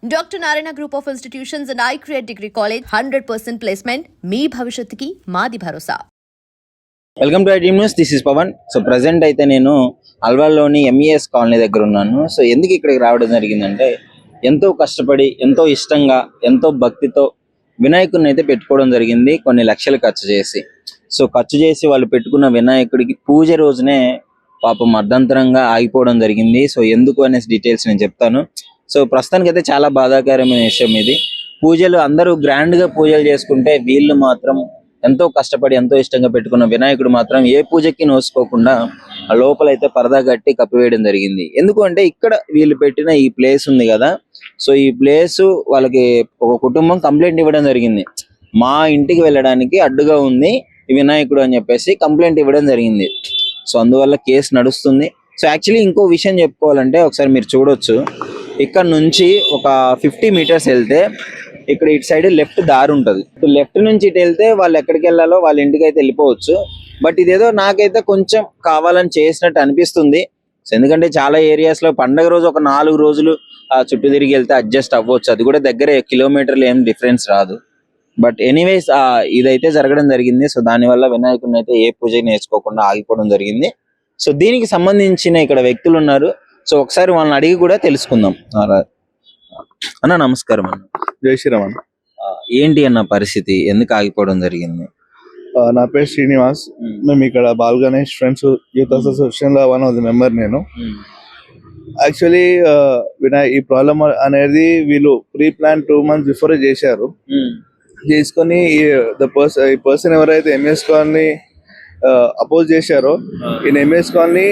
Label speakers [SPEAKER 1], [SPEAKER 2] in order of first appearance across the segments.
[SPEAKER 1] Dr. Narayana Group of Institutions and iCreate Degree College 100% placement. మీ భవిష్యత్తుకి మాది భరోసా.
[SPEAKER 2] Welcome to I news. This is Pavan. So present అయితే నేను అల్వాల్లోని MES colony దగ్గర ఉన్నాను. సో ఎందుకు ఇక్కడికి రావడం జరిగిందంటే, ఎంతో కష్టపడి, ఎంతో ఇష్టంగా, ఎంతో భక్తితో వినాయకుడిని అయితే పెట్టుకోవడం జరిగింది. కొన్ని లక్షలు ఖర్చు చేసి. సో ఖర్చు చేసి వాళ్ళు పెట్టుకున్న వినాయకుడికి పూజ రోజునే పాపం అర్ధంతరంగా ఆగిపోవడం జరిగింది. సో ఎందుకు అనేసి డీటెయిల్స్ నేను చెప్తాను. సో ప్రస్తుతానికి అయితే చాలా బాధాకరమైన విషయం ఇది. పూజలు అందరూ గ్రాండ్ గా పూజలు చేసుకుంటే, వీళ్ళు మాత్రం ఎంతో కష్టపడి ఎంతో ఇష్టంగా పెట్టుకున్న వినాయకుడు మాత్రం ఏ పూజకి నోసుకోకుండా ఆ లోపలైతే పరదా కట్టి కప్పివేయడం జరిగింది. ఎందుకు అంటే, ఇక్కడ వీళ్ళు పెట్టిన ఈ ప్లేస్ ఉంది కదా, సో ఈ ప్లేస్ వాళ్ళకి ఒక కుటుంబం కంప్లైంట్ ఇవ్వడం జరిగింది. మా ఇంటికి వెళ్ళడానికి అడ్డుగా ఉంది ఈ వినాయకుడు అని చెప్పేసి కంప్లైంట్ ఇవ్వడం జరిగింది. సో అందువల్ల కేసు నడుస్తుంది. సో యాక్చువల్లీ ఇంకో విషయం చెప్పుకోవాలంటే, ఒకసారి మీరు చూడొచ్చు, ఇక్కడ నుంచి ఒక 50 మీటర్స్ వెళ్తే ఇక్కడ ఇటు సైడ్ లెఫ్ట్ దారి ఉంటుంది. లెఫ్ట్ నుంచి ఇటు వెళ్తే వాళ్ళు ఎక్కడికి వెళ్ళాలో వాళ్ళ ఇంటికి అయితే వెళ్ళిపోవచ్చు. బట్ ఇదేదో నాకైతే కొంచెం కావాలని చేసినట్టు అనిపిస్తుంది. ఎందుకంటే చాలా ఏరియాస్ లో పండగ రోజు ఒక 4 రోజులు చుట్టూ తిరిగి వెళ్తే అడ్జస్ట్ అవ్వచ్చు. అది కూడా దగ్గరే, కిలోమీటర్లు ఏం డిఫరెన్స్ రాదు. బట్ ఎనీవేస్ ఇదైతే జరగడం జరిగింది. సో దానివల్ల వినాయకుడిని అయితే ఏ పూజ నేర్చుకోకుండా ఆగిపోవడం జరిగింది. సో దీనికి సంబంధించిన ఇక్కడ వ్యక్తులు ఉన్నారు. సో ఒకసారి వాళ్ళని అడిగి కూడా తెలుసుకుందాం. అన్న నమస్కారం అన్న.
[SPEAKER 3] జై శ్రీరామ్ అన్న.
[SPEAKER 2] ఏంటి అన్న పరిస్థితి, ఎందుకు ఆగిపోవడం జరిగింది?
[SPEAKER 3] నా పేరు శ్రీనివాస్. మేము ఇక్కడ ball Ganesh friends youth association లో వన్ ఆఫ్ ది మెంబర్ నేను. యాక్చువల్లీ ఈ ప్రాబ్లం అనేది వీళ్ళు ప్రీ ప్లాన్ 2 months బిఫోర్ చేశారు. చేసుకొని ఈ పర్సన్ ఎవరైతే ఎంఎస్ కాలనీ అపోజ్ చేశారో, ఈ MS colony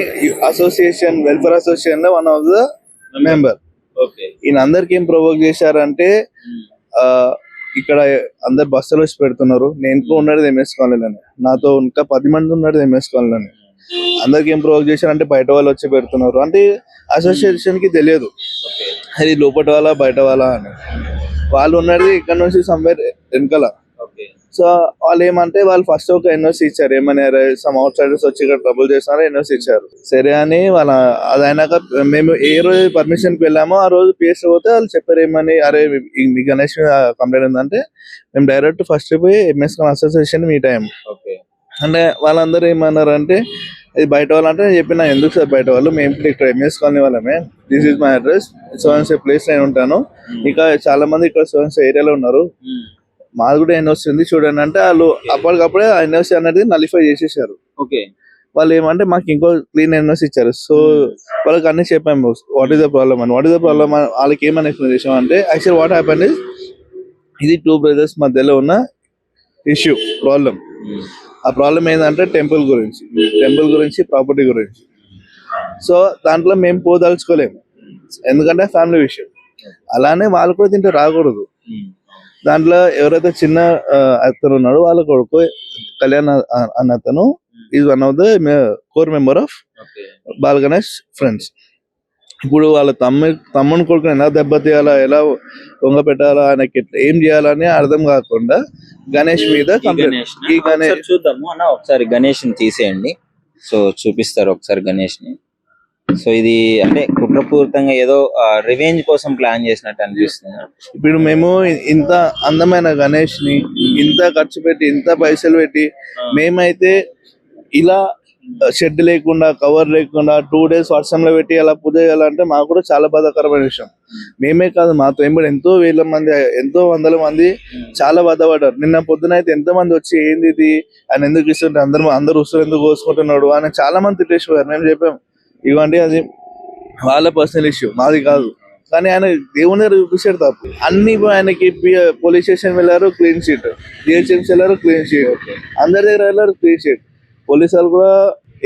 [SPEAKER 3] association, welfare association లో వన్ ఆఫ్ ద మెంబర్. ఈయన అందరికి ఏం ప్రొవోక్ చేశారంటే, ఇక్కడ అందరు బస్సులు వచ్చి పెడుతున్నారు. నేను ఉన్నది ఎంఎస్ కాలనీలోనే, నాతో ఇంకా 10 మంది ఉన్నది ఎంఎస్ కాలనీలోనే. అందరికి ఏం ప్రొవోక్ చేశారంటే, బయట వాళ్ళు వచ్చి పెడుతున్నారు అంటే అసోసియేషన్ కి తెలియదు అది లోపల వాళ్ళ బయట వాళ్ళ అని. వాళ్ళు ఉన్నది ఇక్కడ నుంచి సమ్వేర్ వెనకాల. సో వాళ్ళు ఏమంటే, వాళ్ళు ఫస్ట్ ఒక ఎన్ఓసి ఇచ్చారు. ఏమని, సమ్ అవుట్ సైడర్స్ వచ్చి ఇక్కడ ట్రబుల్ చేస్తున్నారో ఎన్ఓసి ఇచ్చారు. సరే అని వాళ్ళ అది అయినాక మేము ఏ రోజు పర్మిషన్కి వెళ్ళామో ఆ రోజు పిఎస్ పోతే వాళ్ళు చెప్పారు ఏమని, అరే మీ గణేష్ మీద కంప్లైంట్ ఉందంటే మేము డైరెక్ట్ ఫస్ట్ పోయి ఎంఎస్ అసోసియేషన్ మీట్ అయ్యాము. అంటే వాళ్ళందరూ ఏమన్నారు అంటే, ఇది బయట వాళ్ళు అంటే చెప్పిన, ఎందుకు సార్ బయట వాళ్ళు, మేము ఇక్కడ ఎంఎస్ కాలనీ వాళ్ళమే, దిస్ ఈజ్ మై అడ్రస్, సోన్సే ప్లేస్ నేను ఉంటాను, ఇంకా చాలా మంది ఇక్కడ సోన్సే ఏరియాలో ఉన్నారు, మాది కూడా ఎన్ఓసి ఉంది చూడండి అంటే, వాళ్ళు అప్పటికప్పుడే ఎన్ఓసి అనేది నలిఫై చేసేసారు. వాళ్ళు ఏమంటే మాకు ఇంకో క్లీన్ ఎన్ఓసి ఇచ్చారు. సో వాళ్ళకి అన్ని చెప్పాము వాట్ ఈస్ ద ప్రాబ్లమ్ అని. వాట్ ఈస్ ద ప్రాబ్లమ్ వాళ్ళకి ఏమని ఎక్స్ప్లెయిన్ అంటే, యాక్చువల్ వాట్ హ్యాపెన్ ఇస్, ఇది 2 brothers మధ్యలో ఉన్న ఇష్యూ ప్రాబ్లం. ఆ ప్రాబ్లం ఏంటంటే టెంపుల్ గురించి ప్రాపర్టీ గురించి. సో దాంట్లో మేము పోదలుచుకోలేము, ఎందుకంటే ఫ్యామిలీ విషయం. అలానే వాళ్ళు కూడా దీంట్లో రాకూడదు. దాంట్లో ఎవరైతే చిన్న అతను ఉన్నాడో వాళ్ళ కొడుకు కళ్యాణ్ అన్న అతను is one of the core member of ball Ganesh friends. ఇప్పుడు వాళ్ళ తమ్ముని కొడుకుని ఎలా దెబ్బతీయాలా, ఎలా దొంగ పెట్టాలా, ఆయనకి ఏం చేయాలని అర్థం కాకుండా గణేష్ మీద కంప్లైంట్.
[SPEAKER 2] చూద్దాము అన్న, ఒకసారి గణేష్ ని తీసేయండి. సో చూపిస్తారు ఒకసారి గణేష్ ని. సో ఇది అంటే కుట్రపూరితంగా ఏదో రివెంజ్ కోసం ప్లాన్ చేసినట్టు అనిపిస్తుంది.
[SPEAKER 3] ఇప్పుడు మేము ఇంత అందమైన గణేష్ ని ఇంత ఖర్చు పెట్టి, ఇంత పైసలు పెట్టి, మేమైతే ఇలా షెడ్ లేకుండా, కవర్ లేకుండా 2 days వర్షంలో పెట్టి అలా పూజ చేయాలంటే మాకు కూడా చాలా బాధాకరమైన విషయం. మేమే కాదు, మాతో ఏమిటి ఎంతో వేల మంది, ఎంతో వందల మంది చాలా బాధపడ్డారు. నిన్న పొద్దున అయితే ఎంతో మంది వచ్చి, ఏంది ఇది, ఆయన ఎందుకు ఇస్తుంటే అందరూ ఉసురు ఎందుకు కోసుకుంటున్నాడు అని చాలా మంది తిట్టేసిపోయారు. మేము చెప్పాము, ఇవ్వండి అది వాళ్ళ పర్సనల్ ఇష్యూ, మాది కాదు. కానీ ఆయన దేవుని దగ్గర చూపించాడు తప్పు. అన్ని ఆయనకి పోలీస్ స్టేషన్ వెళ్ళారు, క్లీన్ షీట్, జిహెచ్ఎంసీ వెళ్ళారు, క్లీన్ షీట్, అందరి దగ్గర వెళ్ళారు, క్లీన్ షీట్. పోలీసు వాళ్ళు కూడా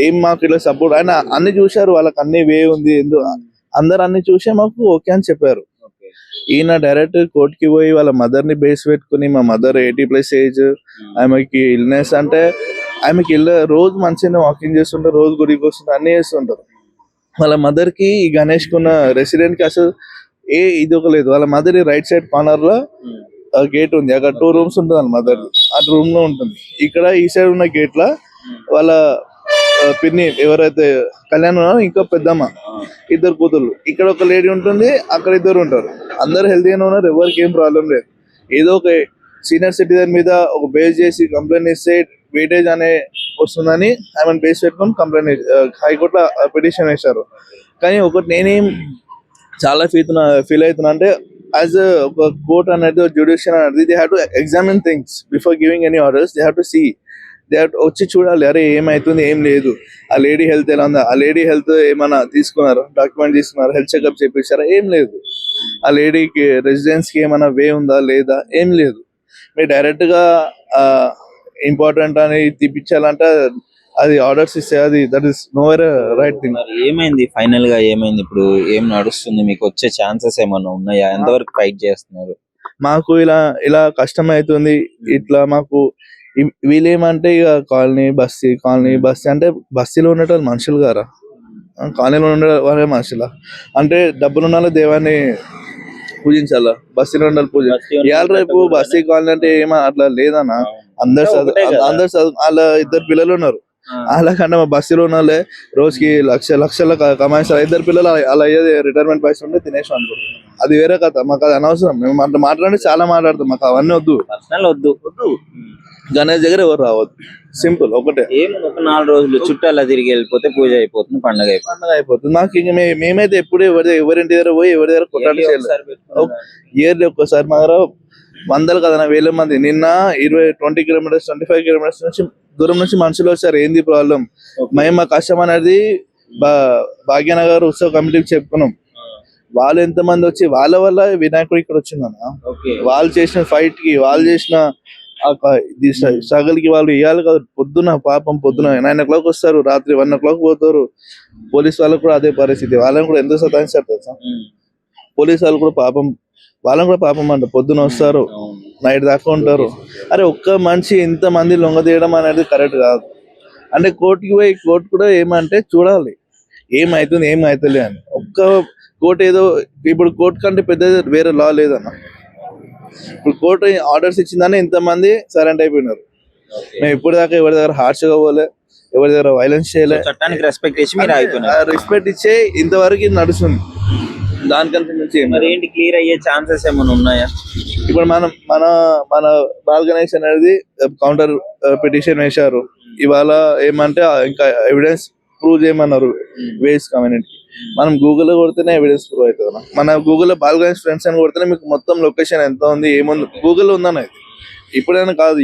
[SPEAKER 3] ఏం మాకు ఇలా సపోర్ట్, ఆయన అన్ని చూశారు, వాళ్ళకి అన్ని వే ఉంది, అందరు అన్ని చూసే మాకు ఓకే అని చెప్పారు. ఈయన డైరెక్ట్ కోర్టుకి పోయి వాళ్ళ మదర్ ని బేస్ పెట్టుకుని, మా మదర్ 80+ ఏజ్, ఆమెకి ఇల్నెస్ అంటే, ఆమెకి రోజు మంచిగా వాకింగ్ చేస్తుంటారు, రోజు గుడికి వస్తుంటారు, అన్ని చేస్తుంటారు. వాళ్ళ మదర్ కి ఈ గణేష్ కున్న రెసిడెంట్ కి అసలు ఇది ఒక లేదు. వాళ్ళ మదర్ రైట్ సైడ్ కార్నర్ లో గేట్ ఉంది, అక్కడ 2 rooms ఉంటుంది వాళ్ళ మదర్, ఆ రూమ్ లో ఉంటుంది. ఇక్కడ ఈ సైడ్ ఉన్న గేట్ లా వాళ్ళ పిన్ని ఎవరైతే కళ్యాణ్ ఉన్నారో ఇంకో పెద్దమ్మ, ఇద్దరు కూతుర్లు. ఇక్కడ ఒక లేడీ ఉంటుంది, అక్కడ ఇద్దరు ఉంటారు. అందరు హెల్తీగానే ఉన్నారు, ఎవరికి ఏం ప్రాబ్లం లేదు. ఏదో ఒక సీనియర్ సిటిజన్ మీద ఒక బేస్ చేసి కంప్లైంట్ ఇస్తే వెయిటేజ్ అనే వస్తుందని ఆమెను బేస్ పెట్టుకొని కంప్లైంట్ హైకోర్టులో పిటిషన్ వేశారు. కానీ ఒకటి నేనేం చాలా ఫీల్ అవుతున్నా అంటే, యాజ్ ఒక కోర్ట్ అనేది జ్యుడిషియల్ అనేది they have to examine things before giving any orders. They have to see, they have వచ్చి చూడాలి, అరే ఏమైతుంది ఏం లేదు, ఆ లేడీ హెల్త్ ఎలా ఉందా, ఆ లేడీ హెల్త్ ఏమైనా తీసుకున్నారు, డాక్యుమెంట్ తీసుకున్నారు, హెల్త్ చెకప్ చేయించారా, ఏం లేదు. ఆ లేడీకి రెసిడెన్స్కి ఏమైనా వే ఉందా లేదా, ఏం లేదు. మీరు డైరెక్ట్గా ఇంపార్టెంట్ అని తీపిచ్చాలంటే అది ఆర్డర్స్ ఇస్తే అది that is knower right thing.
[SPEAKER 2] మరి ఏమైంది ఫైనల్ గా, ఏమైంది ఇప్పుడు, ఏం నడుస్తుంది, మీకు వచ్చే ఛాన్సెస్ ఏమన్నా ఉన్నాయా, ఎంతవరకు ఫైట్ చేస్తున్నారు?
[SPEAKER 3] మాకు ఇలా కష్టం అవుతుంది. ఇట్లా మాకు వీళ్ళేమంటే ఇక కాలనీ బస్తీ అంటే బస్తీలో ఉండేటోళ్ళు మనుషులు గారా, కాలనీలో ఉండే వాళ్ళే మనుషులా? అంటే డబ్బులు ఉన్న దేవాన్ని పూజించాలా, బస్తీలో ఉండాలి పూజ. ఇవాళ రేపు బస్తీ కాలనీ అంటే ఏమో అట్లా లేదన్నా. అందరు చదువు వాళ్ళ ఇద్దరు పిల్లలు ఉన్నారు. అలాగంటే మా బస్తీలో ఉన్న వాళ్ళే రోజుకి లక్షల కమాయిస్తారు. ఇద్దరు పిల్లలు అలా అయ్యేది రిటైర్మెంట్ పైసలు ఉంటే తినేసాం అనుకుంటున్నాం. అది వేరే కథ, మాకు అది అనవసరం. మేము అట్లా మాట్లాడి చాలా మాట్లాడతాం, మాకు అవన్నీ వద్దు.
[SPEAKER 2] పర్సనల్ వద్దు.
[SPEAKER 3] గణేష్ దగ్గర ఎవరు రావద్దు, సింపుల్ ఒకటే.
[SPEAKER 2] ఏముంది, ఒక 4 రోజులు చుట్టాల తిరిగి వెళ్ళిపోతే పూజ అయిపోతుంది, పండుగ
[SPEAKER 3] అయిపోతుంది. మాకు ఇంక మేమైతే ఎప్పుడు ఎవరింటి దగ్గర పోయి ఎవరి దగ్గర కొట్టాలి ఇయర్లీ ఒక్కసారి. మా దగ్గర వందలు కదా, వేల మంది. నిన్న 20 కిలోమీటర్స్ 25 కిలోమీటర్స్ నుంచి దూరం నుంచి మనుషులు వచ్చారు. ఏంది ప్రాబ్లం? మేము మా కష్టం అనేది భాగ్యనగర్ ఉత్సవ కమిటీకి చెప్పుకున్నాం. వాళ్ళు ఎంతమంది వచ్చి వాళ్ళ వల్ల వినాయకుడు ఇక్కడ వచ్చిందన్న. వాళ్ళు చేసిన ఫైట్ కి, వాళ్ళు చేసిన స్ట్రగల్ కి వాళ్ళు ఇవ్వాలి కదా. పొద్దున 9 o'clock వస్తారు, రాత్రి 1 o'clock పోతారు. పోలీస్ వాళ్ళకు కూడా అదే పరిస్థితి. వాళ్ళని కూడా ఎంత సతాయిస్తారు తెలుసా? పోలీస్ వాళ్ళు కూడా వాళ్ళని కూడా పాపం అంట. పొద్దున వస్తారు, నైట్ దాకా ఉంటారు. అరే ఒక్క మనిషి ఇంత మంది లొంగ తీయడం అనేది కరెక్ట్ కాదు. అంటే కోర్టుకి పోయి కోర్టు కూడా ఏమంటే చూడాలి ఏమైతుంది ఏమైతలే అని. ఒక్క కోర్టు ఏదో ఇప్పుడు కోర్టు కంటే పెద్ద వేరే లా లేదన్న. ఇప్పుడు కోర్టు ఆర్డర్స్ ఇచ్చిందని ఇంతమంది సరెండర్ అయిపోయినారు. మేము ఇప్పుడు దాకా ఎవరి దగ్గర హార్ష్ గా పోలే, ఎవరి దగ్గర వైలెన్స్ చేయలే.
[SPEAKER 2] చట్టానికి రెస్పెక్ట్ ఇచ్చి మీరు అయిపోయినారు.
[SPEAKER 3] రెస్పెక్ట్ ఇచ్చే ఇంతవరకు ఇది నడుస్తుంది. దానికంటే నుంచి
[SPEAKER 2] మరి ఏంటి, క్లియర్ అయ్యే ఛాన్సెస్ ఏమైనా ఉన్నాయా?
[SPEAKER 3] ఇప్పుడు మన బాల్ గణేష్ అనేది కౌంటర్ పిటిషన్ వేశారు. ఇవాళ ఏమంటే ఇంకా ఎవిడెన్స్ ప్రూవ్ చేయమన్నారు వేస్ కమ్యూనిటీ. మనం గూగుల్లో కొడితేనే ఎవిడెన్స్ ప్రూవ్ అవుతుంది. మన గూగుల్లో బాల్ గణేష్ ఫ్రెండ్స్ అని కొడితేనే మీకు మొత్తం లొకేషన్ ఎంత ఉంది ఏముంది గూగుల్లో ఉందన్న. ఇప్పుడైనా కాదు,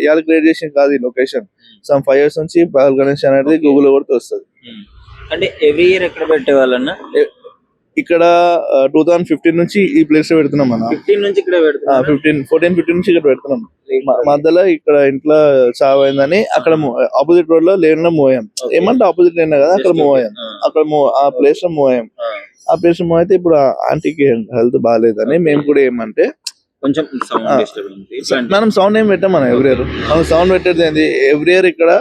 [SPEAKER 3] ఇవాళ క్రియేట్ చేసిన కాదు ఈ లొకేషన్. సమ్ 5 years నుంచి బాల్ గణేష్ అనేది గూగుల్లో కొడితే వస్తుంది.
[SPEAKER 2] అంటే ఎవ్రీ ఇయర్ ఎక్కడ పెట్టేవాళ్ళన్నా?
[SPEAKER 3] ఇక్కడ 2015 నుంచి ఈ ప్లేస్ లో పెడుతున్నాం మనం.
[SPEAKER 2] 15 నుంచి ఇక్కడ పెడుతున్నాం.
[SPEAKER 3] 15 నుంచి ఇక్కడ పెడుతున్నాం. మధ్యలో ఇక్కడ ఇంట్లో చావ్ అయిందని అక్కడ ఆపోజిట్ రోడ్ లో లేన్ లో మూవ్ అయ్యాం. ఏమంటే ఆపోజిట్ లేన్ కదా, అక్కడ మూవ్ అయ్యాం. అక్కడ ఆ ప్లేస్ లో మూవ్ అయ్యాం. ఆ ప్లేస్ లో మూవ్ అయితే ఇప్పుడు ఆంటీకి హెల్త్ బాగాలేదని మేము కూడా ఏమంటే
[SPEAKER 2] కొంచెం
[SPEAKER 3] మనం సౌండ్ ఏం పెట్టాం మనం ఎవ్రీ ఇయర్. మనం సౌండ్ పెట్టేది ఏంది, ఎవ్రీ ఇయర్ ఇక్కడ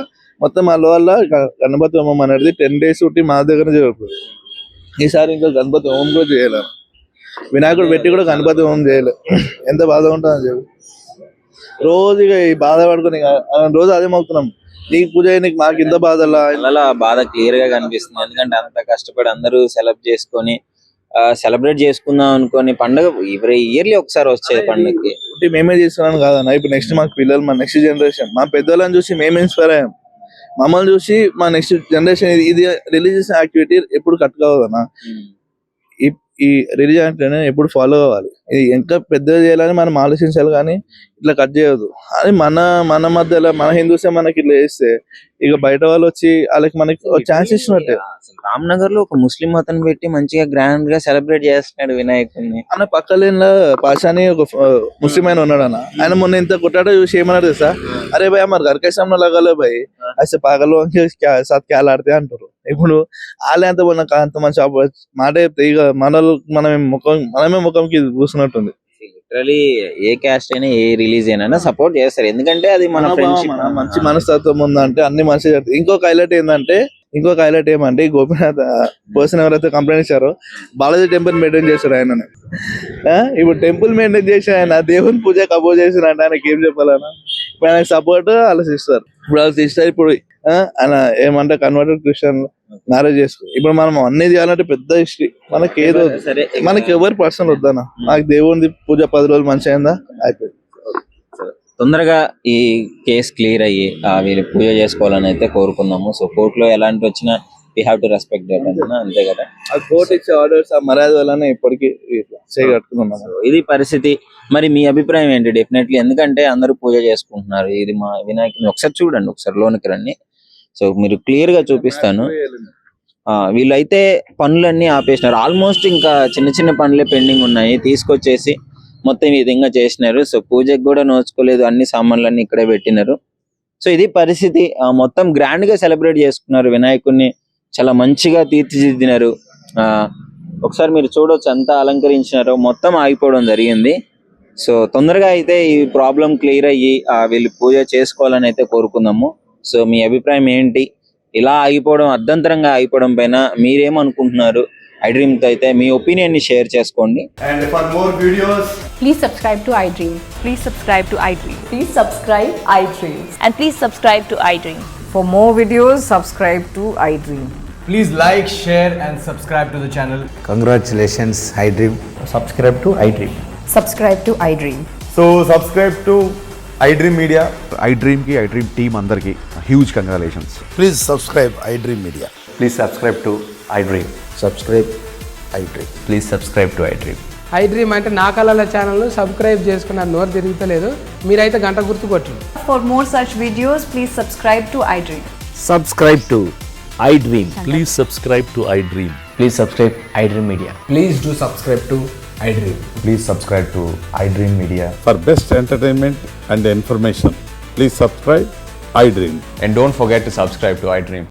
[SPEAKER 3] మొత్తం వాళ్ళ వల్ల గణపతి హోమం అనేది 10 days ఒకటి మా దగ్గర జరుగుతుంది. ఈసారి ఇంకా గణపతి హోమం కూడా చేయలేము. వినాయకుడు పెట్టి కూడా గణపతి హోమం చేయలేదు. ఎంత బాధ ఉంటుందని చెప్పి రోజు ఇక ఈ బాధ పడుకుని రోజు అదే మొక్కుతున్నాం, నీకు పూజ నీకు మాకు ఇంత బాధలా.
[SPEAKER 2] అలా బాధ క్లియర్ గా కనిపిస్తుంది. ఎందుకంటే అంత కష్టపడి అందరూ సెలబ్రేట్ చేసుకుందాం అనుకోని పండుగ ఇయర్లీ ఒకసారి వచ్చేది పండుగకి.
[SPEAKER 3] మేమే చేసుకున్నాను కాదన్న. ఇప్పుడు నెక్స్ట్ మాకు పిల్లలు, మా నెక్స్ట్ జనరేషన్, మా పెద్దలను చూసి మేము ఇన్స్పైర్ అయ్యాం. మమ్మల్ని చూసి మా నెక్స్ట్ జనరేషన్ ఇది రిలీజియస్ యాక్టివిటీ ఎప్పుడు కట్ కావద్దన్నా. ఈ రిలీజియన్ యాక్టివిటీ ఎప్పుడు ఫాలో అవ్వాలి. ఇది ఎంత పెద్దగా చేయాలని మనం ఆలోచించాలి, కానీ ఇట్లా కట్ చేయొద్దు. అది మన మధ్యలో మన హిందూసే మనకి ఇట్లా చేస్తే ఇక బయట వాళ్ళు వచ్చి వాళ్ళకి మనకి ఛాన్స్ ఇచ్చినట్టే.
[SPEAKER 2] రామ్నగర్ లో ఒక ముస్లిం అతను పెట్టి మంచిగా గ్రాండ్ గా సెలబ్రేట్ చేస్తున్నాడు వినాయకుడిని.
[SPEAKER 3] అన్న పక్క లేన్ లో పాషాని ఒక ముస్లిం ఆయన ఉన్నాడు అన్న. ఆయన మొన్న ఇంత కొట్టాడో చూసి ఏమన్నారు తెలుసా, అరే భయ్ మరి घर के सामने लगा लो भाई ऐसे पागलों के साथ क्या लाड़ते అంటారు. ఇప్పుడు వాళ్ళే అంత మంచి మాట చెప్తే ఇక మనమే ముఖంకి కూర్చున్నట్టుంది.
[SPEAKER 2] లిటరలీ ఏ క్యాస్ట్ అయినా ఏ రిలీజ్ అయినా సపోర్ట్ చేస్తారు, ఎందుకంటే అది మన ఫ్రెండ్షిప్.
[SPEAKER 3] మంచి మనస్తత్వం ఉందంటే అన్ని మంచిగా జరుగుతాయి. ఇంకొక హైలైట్ ఏమంటే ఈ గోపీనాథ్ పర్సన్ ఎవరైతే కంప్లైంట్ ఇచ్చారో బాలాజీ టెంపుల్ మెయింటైన్ చేశారు ఆయన. ఇప్పుడు టెంపుల్ మెయింటైన్ చేసి ఆయన దేవుని పూజ కబోజ్ చేసిన అంటే ఆయనకి ఏం చెప్పాలన్నా? ఇప్పుడు ఆయనకు సపోర్ట్ వాళ్ళ సిస్టర్. ఇప్పుడు వాళ్ళ సిస్టర్ ఇప్పుడు ఆయన ఏమంటే కన్వర్టెడ్ క్రిస్టియన్ మ్యారేజ్ చేసుకో. ఇప్పుడు మనం అన్ని చేయాలంటే పెద్ద హిస్టరీ మనకి ఏదో
[SPEAKER 2] సరే
[SPEAKER 3] మనకి ఎవరి పర్సనల్ వద్దనా. నాకు దేవుడి పూజ 10 రోజులు మంచిగా అయిందా అయిపోయింది.
[SPEAKER 2] తొందరగా ఈ కేసు క్లియర్ అయ్యి వీళ్ళు పూజ చేసుకోవాలని అయితే కోరుకుందాము. సో కోర్టులో ఎలాంటి వచ్చినా we have to respect that అన్న, అంతే కదా.
[SPEAKER 3] ఆ కోర్టు ఇచ్చే ఆర్డర్స్ ఆ మర్యాద వల్లనే ఇప్పటికీ చేయగట్టుకున్నాం.
[SPEAKER 2] ఇది పరిస్థితి. మరి మీ అభిప్రాయం ఏంటి? డెఫినెట్లీ, ఎందుకంటే అందరూ పూజ చేసుకుంటున్నారు. ఇది మా వినాయకుని ఒకసారి చూడండి, ఒకసారి లోనికి రండి. సో మీరు క్లియర్ గా చూపిస్తాను. వీళ్ళైతే పనులన్నీ ఆపేసినారు. ఆల్మోస్ట్ ఇంకా చిన్న చిన్న పనులే పెండింగ్ ఉన్నాయి, తీసుకొచ్చేసి మొత్తం ఈ విధంగా చేసినారు. సో పూజకు కూడా నోచుకోలేదు, అన్ని సామాన్లన్నీ ఇక్కడే పెట్టినారు. సో ఇది పరిస్థితి. మొత్తం గ్రాండ్ గా సెలబ్రేట్ చేసుకున్నారు వినాయకుడిని, చాలా మంచిగా తీర్చిదిద్దినారు. ఒకసారి మీరు చూడొచ్చు ఎంత అలంకరించినారో, మొత్తం ఆగిపోవడం జరిగింది. సో తొందరగా అయితే ఈ ప్రాబ్లం క్లియర్ అయ్యి వీళ్ళు పూజ చేసుకోవాలని అయితే కోరుకుందాము. సో మీ అభిప్రాయం ఏంటి? ఇలా ఆగిపోవడం, అర్ధంతరంగా ఆగిపోవడం పైన మీరేమనుకుంటున్నారు? iDream తో అయితే మీ ఒపీనియన్ ని షేర్ చేసుకోండి.
[SPEAKER 4] And for more videos,
[SPEAKER 5] Please subscribe to iDream.
[SPEAKER 6] Please subscribe to iDream.
[SPEAKER 5] Please subscribe iDream.
[SPEAKER 6] And please subscribe to iDream.
[SPEAKER 7] For more videos, subscribe to iDream.
[SPEAKER 4] please like, share, and subscribe to the channel.
[SPEAKER 8] Congratulations, iDream.
[SPEAKER 4] Subscribe to iDream.
[SPEAKER 7] Subscribe to iDream.
[SPEAKER 4] So subscribe to iDream Media.
[SPEAKER 9] iDream की iDream team अंदर की huge congratulations.
[SPEAKER 8] Please subscribe iDream Media.
[SPEAKER 4] Please subscribe to iDream.
[SPEAKER 8] Subscribe iDream.
[SPEAKER 4] Please subscribe to iDream.
[SPEAKER 10] iDream అంటే నా కళల ఛానల్ను subscribe చేసుకున్న నోరు తిరుగుతలేదు, మీరైతే గంట గుర్తు కొట్టండి.
[SPEAKER 6] For more such videos, please subscribe to iDream.
[SPEAKER 8] Subscribe to iDream.
[SPEAKER 11] Please subscribe to iDream.
[SPEAKER 4] Please subscribe iDream Media.
[SPEAKER 10] Please do subscribe to iDream.
[SPEAKER 4] Please subscribe to iDream Media.
[SPEAKER 9] For best entertainment and information, please subscribe iDream.
[SPEAKER 4] And don't forget to subscribe to iDream.